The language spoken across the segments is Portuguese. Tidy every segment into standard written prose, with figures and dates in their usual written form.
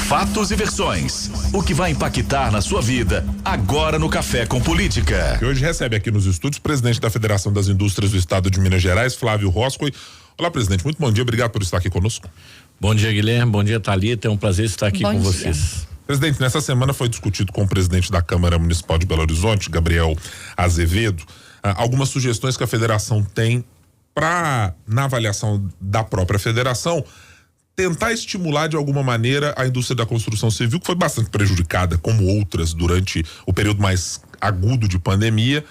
Fatos e versões. O que vai impactar na sua vida agora no Café com Política. Que hoje recebe aqui nos estúdios o presidente da Federação das Indústrias do Estado de Minas Gerais, Flávio Roscoe. Olá, presidente, muito bom dia, obrigado por estar aqui conosco. Bom dia, Guilherme, bom dia, Thalita, é um prazer estar aqui com vocês. Presidente, nessa semana foi discutido com o presidente da Câmara Municipal de Belo Horizonte, Gabriel Azevedo, algumas sugestões que a federação tem para, na avaliação da própria federação, tentar estimular de alguma maneira a indústria da construção civil, que foi bastante prejudicada, como outras, durante o período mais agudo de pandemia.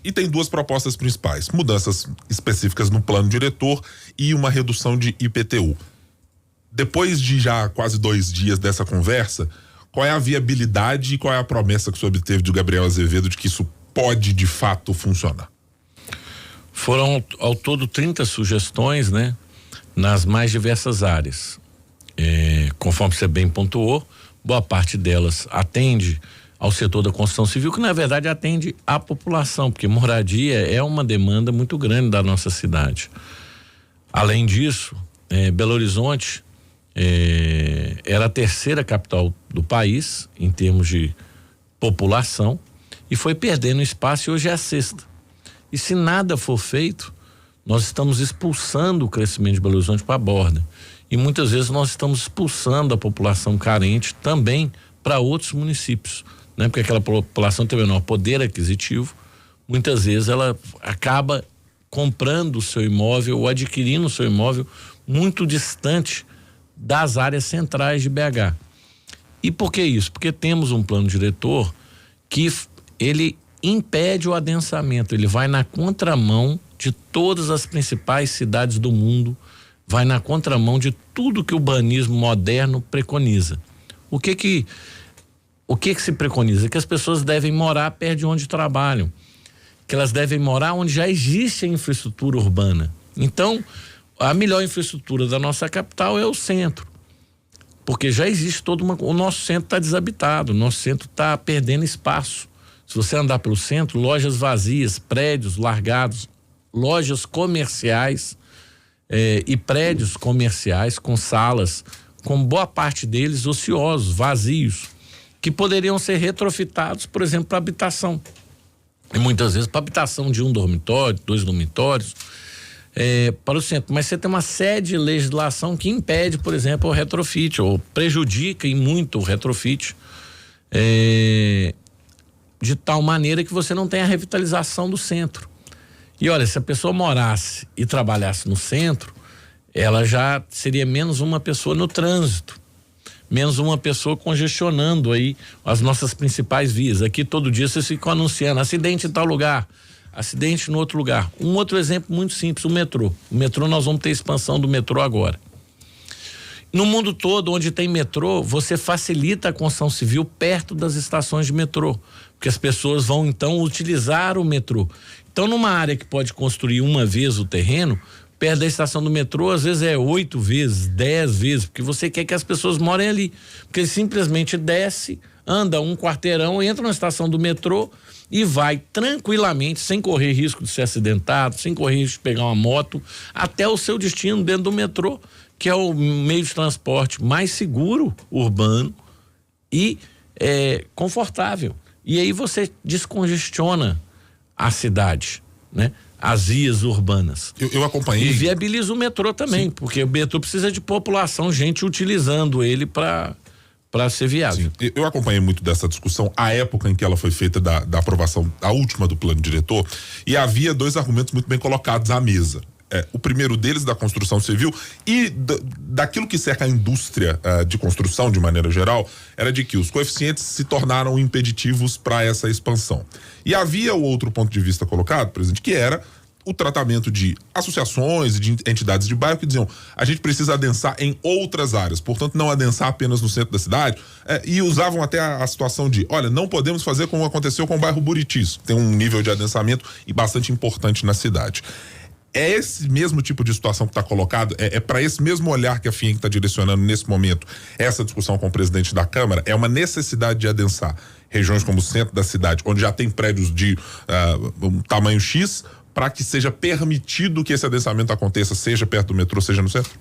E tem duas propostas principais: mudanças específicas no plano diretor e uma redução de IPTU. Depois de já quase 2 dias dessa conversa, qual é a viabilidade e qual é a promessa que o senhor obteve de Gabriel Azevedo de que isso pode de fato funcionar? Foram ao todo 30 sugestões, né? Nas mais diversas áreas. Conforme você bem pontuou, boa parte delas atende ao setor da construção civil, que na verdade atende à população, porque moradia é uma demanda muito grande da nossa cidade. Além disso, Belo Horizonte era a 3ª capital do país em termos de população e foi perdendo espaço e hoje é a 6ª. E se nada for feito, nós estamos expulsando o crescimento de Belo Horizonte para a borda. E muitas vezes nós estamos expulsando a população carente também para outros municípios, né? Porque aquela população tem menor poder aquisitivo, muitas vezes ela acaba comprando o seu imóvel ou adquirindo o seu imóvel muito distante das áreas centrais de BH. E por que isso? Porque temos um plano diretor que ele impede o adensamento, ele vai na contramão de todas as principais cidades do mundo, vai na contramão de tudo que o urbanismo moderno preconiza. O que se preconiza? Que as pessoas devem morar perto de onde trabalham, que elas devem morar onde já existe a infraestrutura urbana. Então, a melhor infraestrutura da nossa capital é o centro, porque já existe o nosso centro está desabitado, o nosso centro está perdendo espaço. Se você andar pelo centro, lojas vazias, prédios largados, lojas comerciais e prédios comerciais com salas, com boa parte deles ociosos, vazios, que poderiam ser retrofitados, por exemplo, para habitação. E muitas vezes para habitação de 1 dormitório, 2 dormitórios, para o centro. Mas você tem uma série de legislação que impede, por exemplo, o retrofit, ou prejudica em muito o retrofit, de tal maneira que você não tem a revitalização do centro. E olha, se a pessoa morasse e trabalhasse no centro, ela já seria menos uma pessoa no trânsito, menos uma pessoa congestionando aí as nossas principais vias. Aqui todo dia vocês ficam anunciando acidente em tal lugar, acidente no outro lugar. Um outro exemplo muito simples, o metrô. O metrô, nós vamos ter expansão do metrô agora. No mundo todo, onde tem metrô, você facilita a construção civil perto das estações de metrô, porque as pessoas vão então utilizar o metrô. Então, numa área que pode construir uma vez o terreno, perto da estação do metrô, às vezes é 8 vezes, 10 vezes, porque você quer que as pessoas morem ali, porque simplesmente desce, anda 1 quarteirão, entra na estação do metrô e vai tranquilamente, sem correr risco de ser acidentado, sem correr risco de pegar uma moto, até o seu destino dentro do metrô, que é o meio de transporte mais seguro, urbano e confortável. E aí você descongestiona a cidade, né? As vias urbanas. Eu acompanhei. E viabiliza o metrô também, sim, porque o metrô precisa de população, gente utilizando ele para ser viável. Sim. Eu acompanhei muito dessa discussão, a época em que ela foi feita da aprovação, a última do plano diretor, e havia 2 argumentos muito bem colocados à mesa. O primeiro deles da construção civil e daquilo que cerca a indústria de construção de maneira geral, era de que os coeficientes se tornaram impeditivos para essa expansão. E havia o outro ponto de vista colocado, presidente, que era o tratamento de associações e de entidades de bairro que diziam: a gente precisa adensar em outras áreas, portanto não adensar apenas no centro da cidade, e usavam até a situação de: olha, não podemos fazer como aconteceu com o bairro Buritis, tem um nível de adensamento e bastante importante na cidade. É esse mesmo tipo de situação que está colocado, é para esse mesmo olhar que a FIENG está direcionando nesse momento essa discussão com o presidente da Câmara, é uma necessidade de adensar regiões como o centro da cidade, onde já tem prédios de um tamanho X, para que seja permitido que esse adensamento aconteça, seja perto do metrô, seja no centro?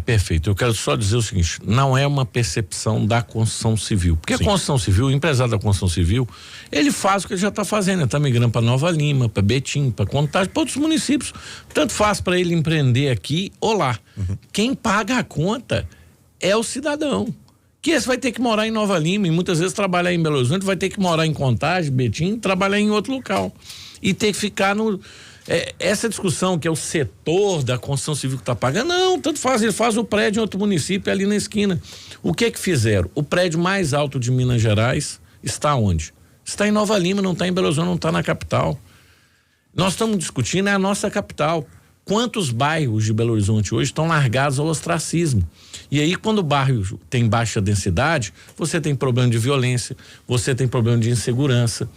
Perfeito. Eu quero só dizer o seguinte, não é uma percepção da construção civil, porque Sim. a construção civil, o empresário da construção civil, ele faz o que ele já está fazendo, ele está migrando para Nova Lima, para Betim, para Contagem, para outros municípios, tanto faz para ele empreender aqui ou lá. Quem paga a conta é o cidadão, que esse vai ter que morar em Nova Lima e muitas vezes trabalhar em Belo Horizonte, vai ter que morar em Contagem, Betim, trabalhar em outro local e ter que ficar no... essa discussão que é o setor da construção civil que está pagando, não, tanto faz, ele faz o prédio em outro município ali na esquina. O que fizeram? O prédio mais alto de Minas Gerais está onde? Está em Nova Lima, não está em Belo Horizonte, não está na capital. Nós estamos discutindo a nossa capital. Quantos bairros de Belo Horizonte hoje estão largados ao ostracismo? E aí, quando o bairro tem baixa densidade, você tem problema de violência, você tem problema de insegurança.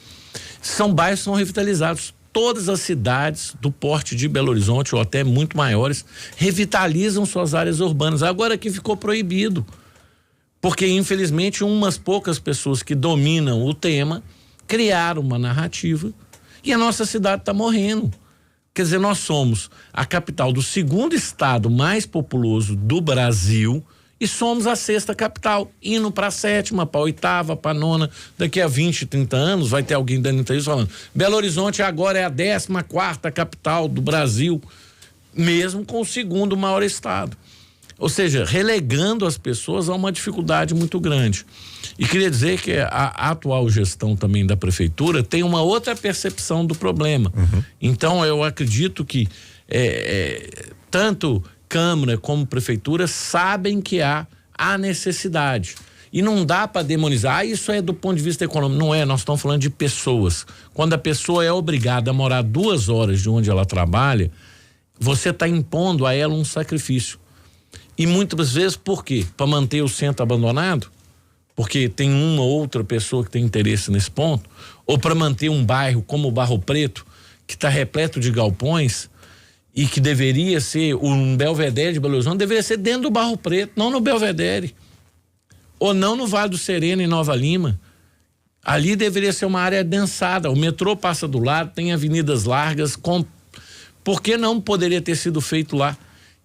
São bairros que são revitalizados. Todas as cidades do porte de Belo Horizonte, ou até muito maiores, revitalizam suas áreas urbanas. Agora que ficou proibido. Porque, infelizmente, umas poucas pessoas que dominam o tema criaram uma narrativa e a nossa cidade está morrendo. Quer dizer, nós somos a capital do segundo estado mais populoso do Brasil e somos a 6ª capital, indo para a 7ª, para a 8ª, para a 9ª. Daqui a 20, 30 anos vai ter alguém dando entrevista falando, Belo Horizonte agora é a 14ª capital do Brasil, mesmo com o segundo maior estado. Ou seja, relegando as pessoas a uma dificuldade muito grande. E queria dizer que a atual gestão também da prefeitura tem uma outra percepção do problema. Então eu acredito que tanto Câmara como Prefeitura sabem que há necessidade. E não dá para demonizar, isso é do ponto de vista econômico. Não é, nós estamos falando de pessoas. Quando a pessoa é obrigada a morar 2 horas de onde ela trabalha, você está impondo a ela um sacrifício. E muitas vezes, por quê? Para manter o centro abandonado? Porque tem uma ou outra pessoa que tem interesse nesse ponto? Ou para manter um bairro como o Barro Preto, que está repleto de galpões e que deveria ser um Belvedere de Belo Horizonte, deveria ser dentro do Barro Preto, não no Belvedere. Ou não no Vale do Sereno, em Nova Lima. Ali deveria ser uma área densada. O metrô passa do lado, tem avenidas largas. Por que não poderia ter sido feito lá?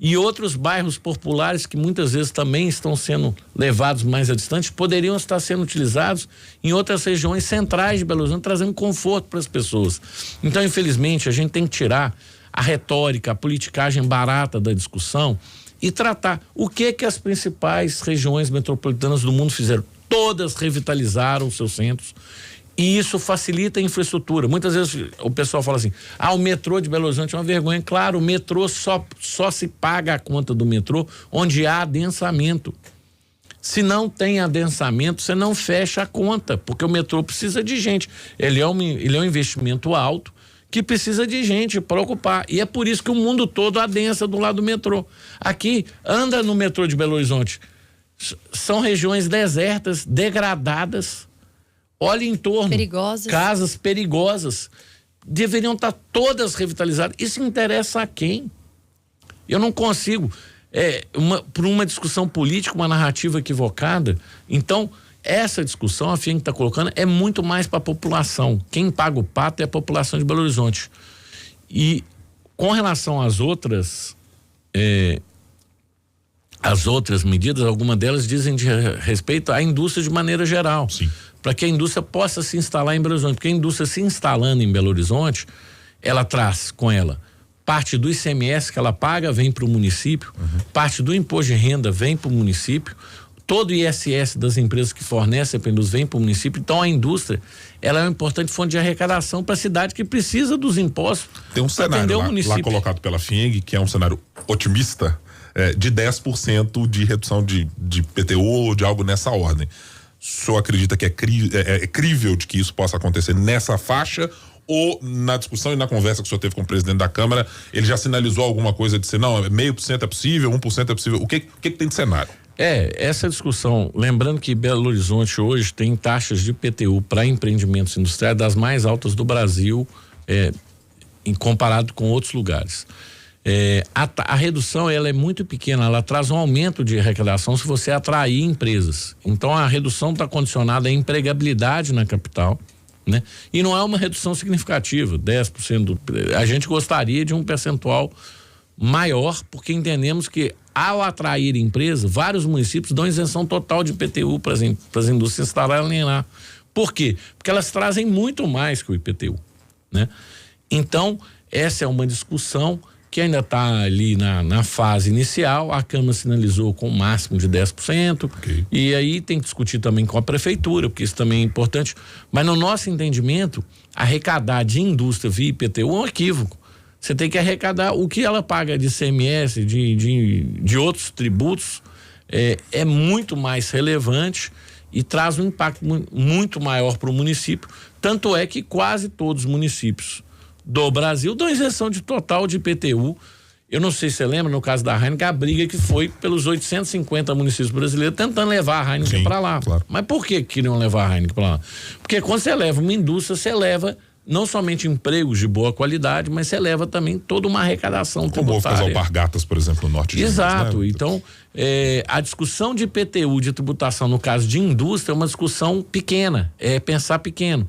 E outros bairros populares que muitas vezes também estão sendo levados mais a distante poderiam estar sendo utilizados em outras regiões centrais de Belo Horizonte, trazendo conforto para as pessoas. Então, infelizmente, a gente tem que tirar a retórica, a politicagem barata da discussão e tratar o que as principais regiões metropolitanas do mundo fizeram. Todas revitalizaram seus centros. E isso facilita a infraestrutura. Muitas vezes o pessoal fala assim, o metrô de Belo Horizonte é uma vergonha. Claro, o metrô só se paga a conta do metrô onde há adensamento. Se não tem adensamento, você não fecha a conta, porque o metrô precisa de gente. Ele é um investimento alto que precisa de gente para ocupar. E é por isso que o mundo todo adensa do lado do metrô. Aqui, anda no metrô de Belo Horizonte. São regiões desertas, degradadas. Olha em torno, perigosas. Casas perigosas, deveriam estar todas revitalizadas. Isso interessa a quem? Eu não consigo, por uma discussão política, uma narrativa equivocada. Então, essa discussão, a FIENG está colocando, é muito mais para a população. Quem paga o pato é a população de Belo Horizonte. E com relação às outras medidas, algumas delas dizem de respeito à indústria de maneira geral. Sim. Para que a indústria possa se instalar em Belo Horizonte, porque a indústria se instalando em Belo Horizonte, ela traz com ela parte do ICMS que ela paga vem para o município, parte do imposto de renda vem para o município, todo o ISS das empresas que fornecem para a indústria vem para o município. Então a indústria, ela é uma importante fonte de arrecadação para a cidade que precisa dos impostos. Tem um cenário lá colocado pela FIENG, que é um cenário otimista, de 10% de redução de PTU ou de algo nessa ordem. O senhor acredita que é crível de que isso possa acontecer nessa faixa, ou na discussão e na conversa que o senhor teve com o presidente da Câmara, ele já sinalizou alguma coisa de ser, não, 0,5% é possível, 1% é possível? O que tem de cenário? Essa discussão, lembrando que Belo Horizonte hoje tem taxas de PTU para empreendimentos industriais das mais altas do Brasil, comparado com outros lugares. A redução ela é muito pequena, ela traz um aumento de arrecadação se você atrair empresas. Então a redução está condicionada à empregabilidade na capital, né? E não é uma redução significativa, 10%. A gente gostaria de um percentual maior, porque entendemos que ao atrair empresa, vários municípios dão isenção total de IPTU para as indústrias instalarem lá. Por quê? Porque elas trazem muito mais que o IPTU, né? Então, essa é uma discussão que ainda está ali na fase inicial. A Câmara sinalizou com o máximo de 10%, okay. E aí tem que discutir também com a Prefeitura, porque isso também é importante. Mas no nosso entendimento, arrecadar de indústria via IPTU é um equívoco. Você tem que arrecadar o que ela paga de ICMS, de outros tributos, é muito mais relevante e traz um impacto muito maior para o município. Tanto é que quase todos os municípios do Brasil dão isenção de total de IPTU. Eu não sei se você lembra, no caso da Heineken, a briga que foi pelos 850 municípios brasileiros tentando levar a Heineken para lá. Claro. Mas por que queriam levar a Heineken para lá? Porque quando você leva uma indústria, você leva não somente empregos de boa qualidade, mas você leva também toda uma arrecadação tributária. Como o Alpargatas, por exemplo, no norte de Minas. Exato. Né? Então, a discussão de IPTU, de tributação, no caso de indústria, é uma discussão pequena, é pensar pequeno.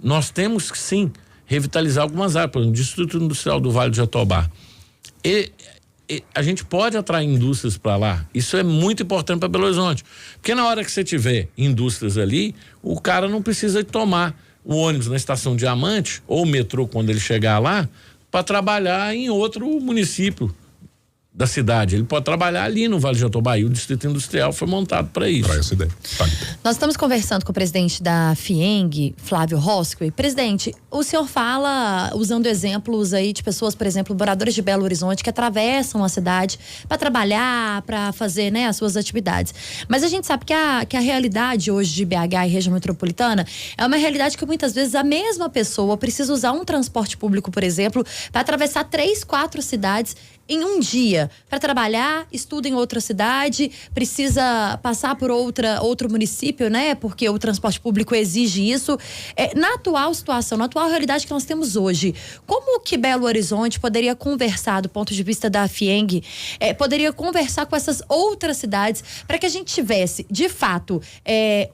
Nós temos que, sim, revitalizar algumas áreas, por exemplo, o Distrito Industrial do Vale do Jatobá. A gente pode atrair indústrias para lá. Isso é muito importante para Belo Horizonte. Porque na hora que você tiver indústrias ali, o cara não precisa tomar o ônibus na Estação Diamante ou o metrô quando ele chegar lá para trabalhar em outro município da cidade. Ele pode trabalhar ali no Vale do Jatobá, e o Distrito Industrial foi montado para isso. Para essa ideia. Nós estamos conversando com o presidente da FIENG, Flávio Roscoe. Presidente, o senhor fala usando exemplos aí de pessoas, por exemplo, moradores de Belo Horizonte que atravessam a cidade para trabalhar, para fazer, né, as suas atividades. Mas a gente sabe que a realidade hoje de BH e região metropolitana é uma realidade que muitas vezes a mesma pessoa precisa usar um transporte público, por exemplo, para atravessar 3, 4 cidades em um dia, para trabalhar, estuda em outra cidade, precisa passar por outro município, né? Porque o transporte público exige isso. Na atual situação, na atual realidade que nós temos hoje, como que Belo Horizonte poderia conversar, do ponto de vista da FIENG, poderia conversar com essas outras cidades para que a gente tivesse, de fato,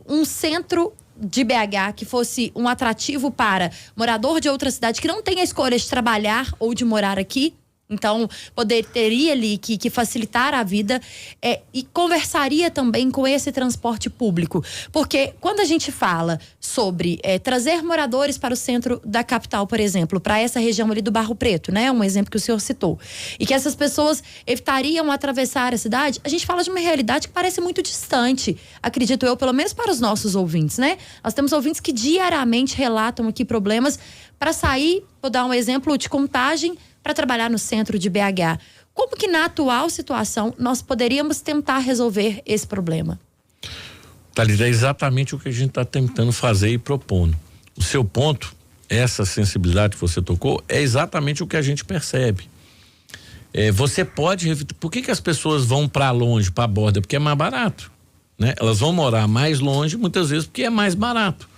um centro de BH que fosse um atrativo para morador de outra cidade que não tem a escolha de trabalhar ou de morar aqui? Então, teria ali que facilitar a vida e conversaria também com esse transporte público. Porque quando a gente fala sobre trazer moradores para o centro da capital, por exemplo, para essa região ali do Barro Preto, né? Um exemplo que o senhor citou. E que essas pessoas evitariam atravessar a cidade, a gente fala de uma realidade que parece muito distante, acredito eu, pelo menos para os nossos ouvintes, né? Nós temos ouvintes que diariamente relatam aqui problemas para sair, vou dar um exemplo de Contagem, para trabalhar no centro de BH. Como que na atual situação nós poderíamos tentar resolver esse problema? Thalita, é exatamente o que a gente está tentando fazer e propondo. O seu ponto, essa sensibilidade que você tocou, é exatamente o que a gente percebe. Você pode... Por que as pessoas vão para longe, para a borda? Porque é mais barato, né? Elas vão morar mais longe, muitas vezes, porque é mais barato.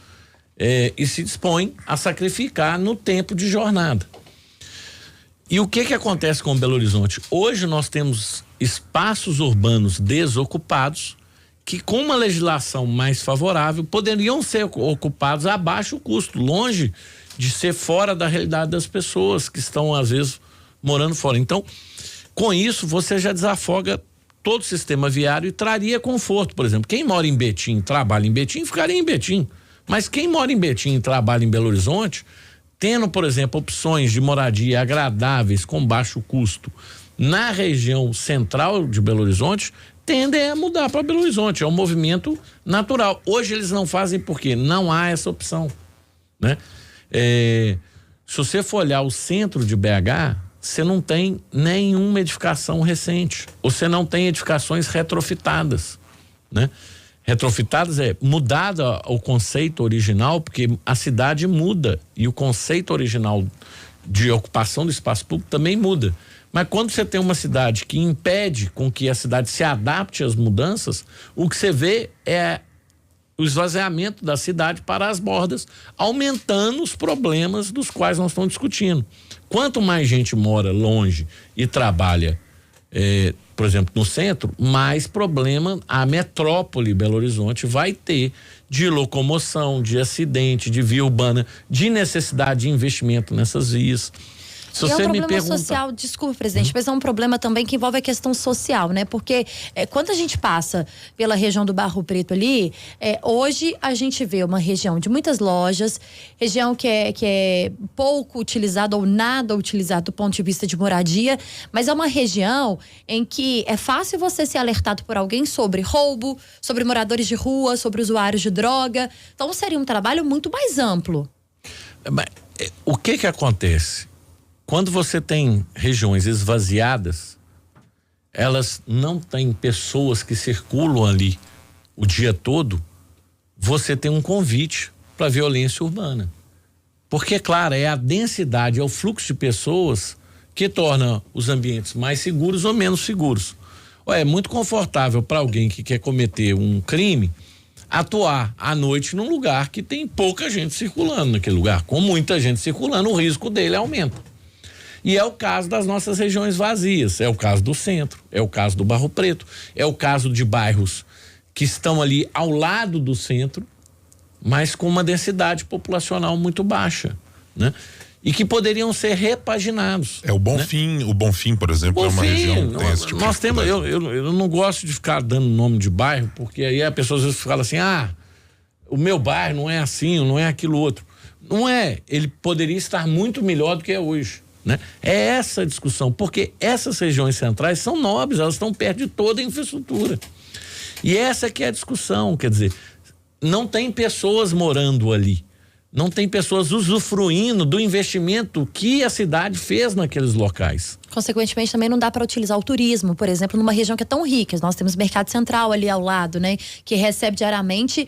E se dispõem a sacrificar no tempo de jornada. E o que acontece com Belo Horizonte? Hoje nós temos espaços urbanos desocupados que, com uma legislação mais favorável, poderiam ser ocupados a baixo custo, longe de ser fora da realidade das pessoas que estão, às vezes, morando fora. Então, com isso, você já desafoga todo o sistema viário e traria conforto. Por exemplo, quem mora em Betim, trabalha em Betim, ficaria em Betim. Mas quem mora em Betim e trabalha em Belo Horizonte, tendo, por exemplo, opções de moradia agradáveis com baixo custo na região central de Belo Horizonte, tendem a mudar para Belo Horizonte. É um movimento natural. Hoje eles não fazem porque não há essa opção, né? Se você for olhar o centro de BH, você não tem nenhuma edificação recente. Você não tem edificações retrofitadas, né? Retrofitadas mudado o conceito original, porque a cidade muda e o conceito original de ocupação do espaço público também muda. Mas quando você tem uma cidade que impede com que a cidade se adapte às mudanças, o que você vê é o esvaziamento da cidade para as bordas, aumentando os problemas dos quais nós estamos discutindo. Quanto mais gente mora longe e trabalha, por exemplo, no centro, mais problema a metrópole Belo Horizonte vai ter de locomoção, de acidente, de via urbana, de necessidade de investimento nessas vias. Se e você é um me problema pergunta... social, desculpa, presidente, mas é um problema também que envolve a questão social, né? Porque quando a gente passa pela região do Barro Preto ali, hoje a gente vê uma região de muitas lojas, região que é pouco utilizada ou nada utilizada do ponto de vista de moradia, mas é uma região em que é fácil você ser alertado por alguém sobre roubo, sobre moradores de rua, sobre usuários de droga. Então seria um trabalho muito mais amplo. Mas, o que acontece? Quando você tem regiões esvaziadas, elas não têm pessoas que circulam ali o dia todo, você tem um convite para violência urbana. Porque, claro, é a densidade, é o fluxo de pessoas que torna os ambientes mais seguros ou menos seguros. É muito confortável para alguém que quer cometer um crime atuar à noite num lugar que tem pouca gente circulando naquele lugar. Com muita gente circulando, o risco dele aumenta. E é o caso das nossas regiões vazias, é o caso do centro, é o caso do Barro Preto, é o caso de bairros que estão ali ao lado do centro, mas com uma densidade populacional muito baixa, né? E que poderiam ser repaginados. O Bonfim, por exemplo, é uma região que tem esse tipo nós de temos, eu não gosto de ficar dando nome de bairro, porque aí a pessoa às vezes fala assim, o meu bairro não é assim, não é aquilo outro. Não é, ele poderia estar muito melhor do que é hoje, né? É essa a discussão, porque essas regiões centrais são nobres, elas estão perto de toda a infraestrutura. E essa que é a discussão, quer dizer, não tem pessoas morando ali. Não tem pessoas usufruindo do investimento que a cidade fez naqueles locais. Consequentemente, também não dá para utilizar o turismo, por exemplo, numa região que é tão rica. Nós temos Mercado Central ali ao lado, né? Que recebe diariamente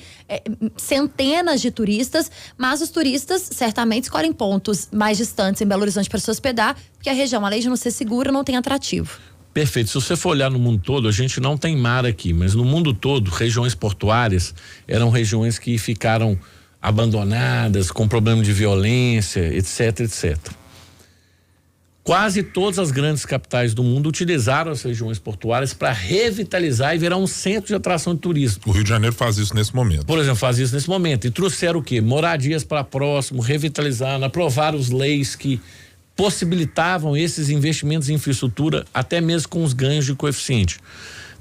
centenas de turistas, mas os turistas certamente escolhem pontos mais distantes em Belo Horizonte para se hospedar, porque a região, além de não ser segura, não tem atrativo. Perfeito. Se você for olhar no mundo todo, a gente não tem mar aqui, mas no mundo todo, regiões portuárias eram regiões que ficaram abandonadas, com problema de violência, etc, etc. Quase todas as grandes capitais do mundo utilizaram as regiões portuárias para revitalizar e virar um centro de atração de turismo. O Rio de Janeiro faz isso nesse momento. Por exemplo, faz isso nesse momento. E trouxeram o quê? Moradias para próximo, revitalizaram, aprovaram as leis que possibilitavam esses investimentos em infraestrutura, até mesmo com os ganhos de coeficiente.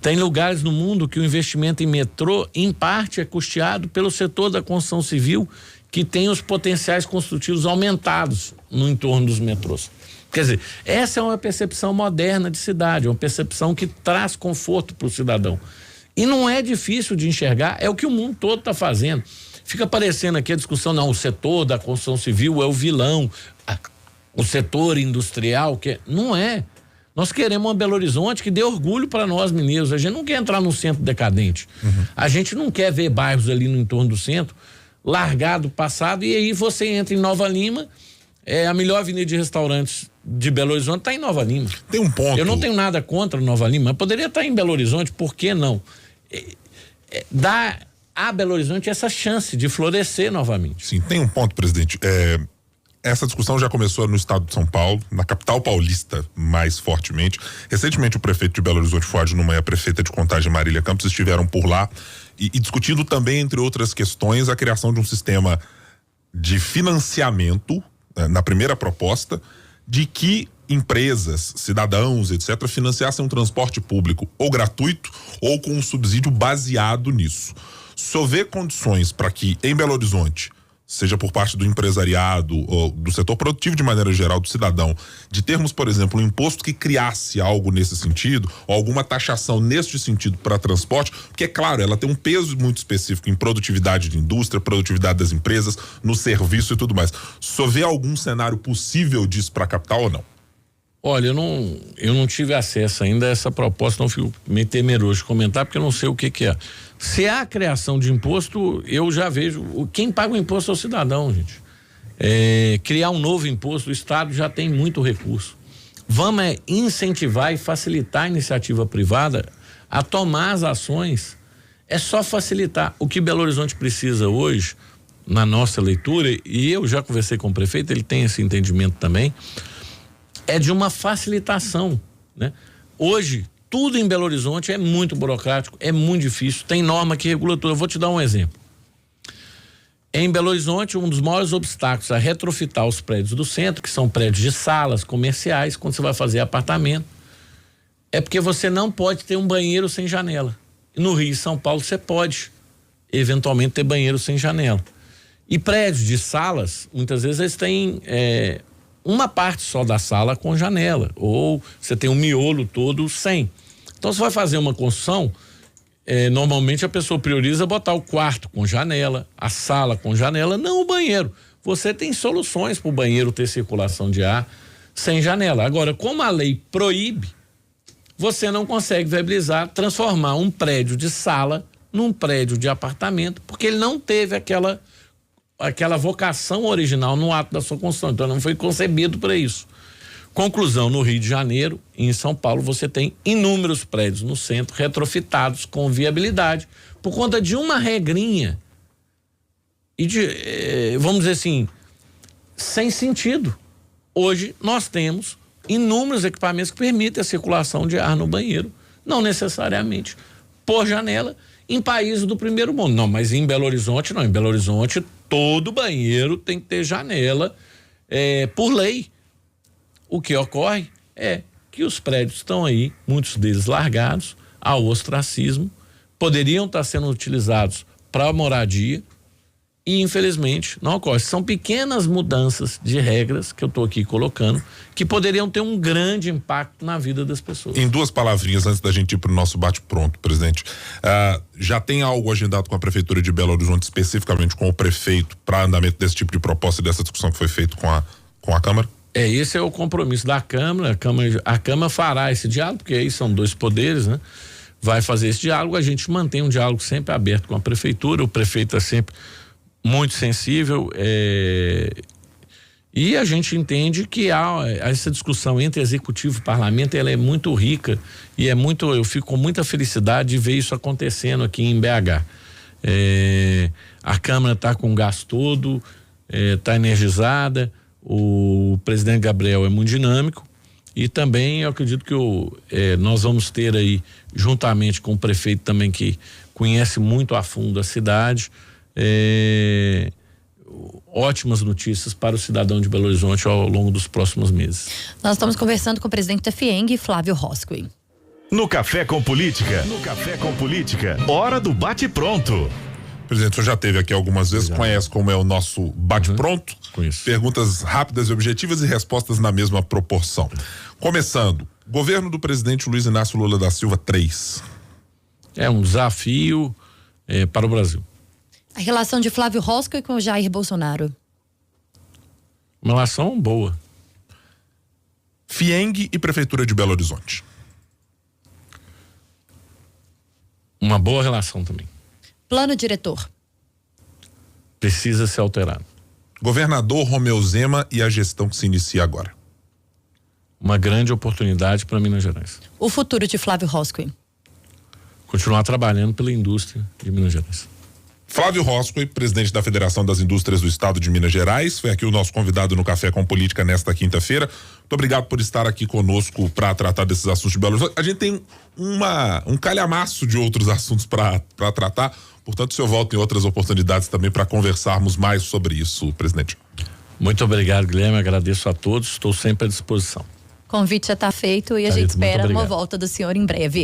Tem lugares no mundo que o investimento em metrô, em parte, é custeado pelo setor da construção civil, que tem os potenciais construtivos aumentados no entorno dos metrôs. Quer dizer, essa é uma percepção moderna de cidade, uma percepção que traz conforto para o cidadão. E não é difícil de enxergar, é o que o mundo todo está fazendo. Fica aparecendo aqui a discussão, não, o setor da construção civil é o vilão, o setor industrial, não é. Nós queremos uma Belo Horizonte que dê orgulho para nós mineiros. A gente não quer entrar num centro decadente. A gente não quer ver bairros ali no entorno do centro largado, passado, e aí você entra em Nova Lima, a melhor avenida de restaurantes de Belo Horizonte está em Nova Lima. Tem um ponto. Eu não tenho nada contra Nova Lima, mas poderia estar em Belo Horizonte, por que não? Dá a Belo Horizonte essa chance de florescer novamente. Sim, tem um ponto, presidente. Essa discussão já começou no estado de São Paulo, na capital paulista mais fortemente. Recentemente o prefeito de Belo Horizonte, Fuad Numa, e a prefeita de Contagem, Marília Campos, estiveram por lá e discutindo também, entre outras questões, a criação de um sistema de financiamento, na primeira proposta, de que empresas, cidadãos, etc., financiassem um transporte público ou gratuito ou com um subsídio baseado nisso. Se houver condições para que em Belo Horizonte, seja por parte do empresariado ou do setor produtivo de maneira geral, do cidadão, de termos, por exemplo, um imposto que criasse algo nesse sentido, ou alguma taxação neste sentido para transporte, porque é claro, ela tem um peso muito específico em produtividade de indústria, produtividade das empresas, no serviço e tudo mais. Se houver algum cenário possível disso para a capital ou não? Olha, eu não tive acesso ainda a essa proposta, não fico meio temeroso de comentar, porque eu não sei o que é. Se há criação de imposto, eu já vejo, quem paga o imposto é o cidadão, gente. Criar um novo imposto, o Estado já tem muito recurso. Vamos incentivar e facilitar a iniciativa privada a tomar as ações, é só facilitar. O que Belo Horizonte precisa hoje, na nossa leitura, e eu já conversei com o prefeito, ele tem esse entendimento também, é de uma facilitação, né? Hoje, tudo em Belo Horizonte é muito burocrático, é muito difícil, tem norma que regula tudo. Eu vou te dar um exemplo. Em Belo Horizonte, um dos maiores obstáculos a retrofitar os prédios do centro, que são prédios de salas comerciais, quando você vai fazer apartamento, é porque você não pode ter um banheiro sem janela. No Rio e São Paulo você pode, eventualmente, ter banheiro sem janela. E prédios de salas, muitas vezes eles têm uma parte só da sala com janela, ou você tem um miolo todo sem. Então você vai fazer uma construção, normalmente a pessoa prioriza botar o quarto com janela, a sala com janela, não o banheiro. Você tem soluções para o banheiro ter circulação de ar sem janela. Agora, como a lei proíbe, você não consegue viabilizar, transformar um prédio de sala num prédio de apartamento, porque ele não teve aquela vocação original no ato da sua construção, então não foi concebido para isso. Conclusão, no Rio de Janeiro e em São Paulo você tem inúmeros prédios no centro retrofitados com viabilidade por conta de uma regrinha e vamos dizer assim, sem sentido. Hoje nós temos inúmeros equipamentos que permitem a circulação de ar no banheiro, não necessariamente por janela, em países do primeiro mundo. Não, mas em Belo Horizonte não, em Belo Horizonte todo banheiro tem que ter janela por lei. O que ocorre é que os prédios estão aí, muitos deles largados ao ostracismo, poderiam estar sendo utilizados para moradia e infelizmente não ocorre. São pequenas mudanças de regras que eu estou aqui colocando que poderiam ter um grande impacto na vida das pessoas. Em duas palavrinhas antes da gente ir para o nosso bate-pronto, presidente, já tem algo agendado com a Prefeitura de Belo Horizonte, especificamente com o prefeito, para andamento desse tipo de proposta e dessa discussão que foi feita com a Câmara? Esse é o compromisso da Câmara. A Câmara fará esse diálogo, porque aí são dois poderes, né? Vai fazer esse diálogo, a gente mantém um diálogo sempre aberto com a Prefeitura, o prefeito é sempre muito sensível, e a gente entende que essa discussão entre executivo e parlamento, ela é muito rica e eu fico com muita felicidade de ver isso acontecendo aqui em BH. A Câmara está com o gás todo, está energizada, o presidente Gabriel é muito dinâmico e também eu acredito que nós vamos ter aí, juntamente com o prefeito também que conhece muito a fundo a cidade, ótimas notícias para o cidadão de Belo Horizonte ao longo dos próximos meses. Nós estamos conversando com o presidente da FIENG, Flávio Roscoe. No Café com Política, hora do bate-pronto. Presidente, o senhor já esteve aqui algumas vezes, conhece como é o nosso bate-pronto? Conheço. Perguntas rápidas e objetivas e respostas na mesma proporção. Começando, governo do presidente Luiz Inácio Lula da Silva 3. É um desafio para o Brasil. A relação de Flávio Roscoe com o Jair Bolsonaro. Uma relação boa. FIENG e Prefeitura de Belo Horizonte. Uma boa relação também. Plano diretor. Precisa ser alterado. Governador Romeu Zema e a gestão que se inicia agora. Uma grande oportunidade para Minas Gerais. O futuro de Flávio Roscoe. Continuar trabalhando pela indústria de Minas Gerais. Flávio Roscoe, presidente da Federação das Indústrias do Estado de Minas Gerais, foi aqui o nosso convidado no Café com Política nesta quinta-feira. Muito obrigado por estar aqui conosco para tratar desses assuntos de Belo Horizonte. A gente tem um calhamaço de outros assuntos para tratar, portanto o senhor volta em outras oportunidades também para conversarmos mais sobre isso, presidente. Muito obrigado, Guilherme, agradeço a todos, estou sempre à disposição. O convite já está feito e a gente espera uma volta do senhor em breve.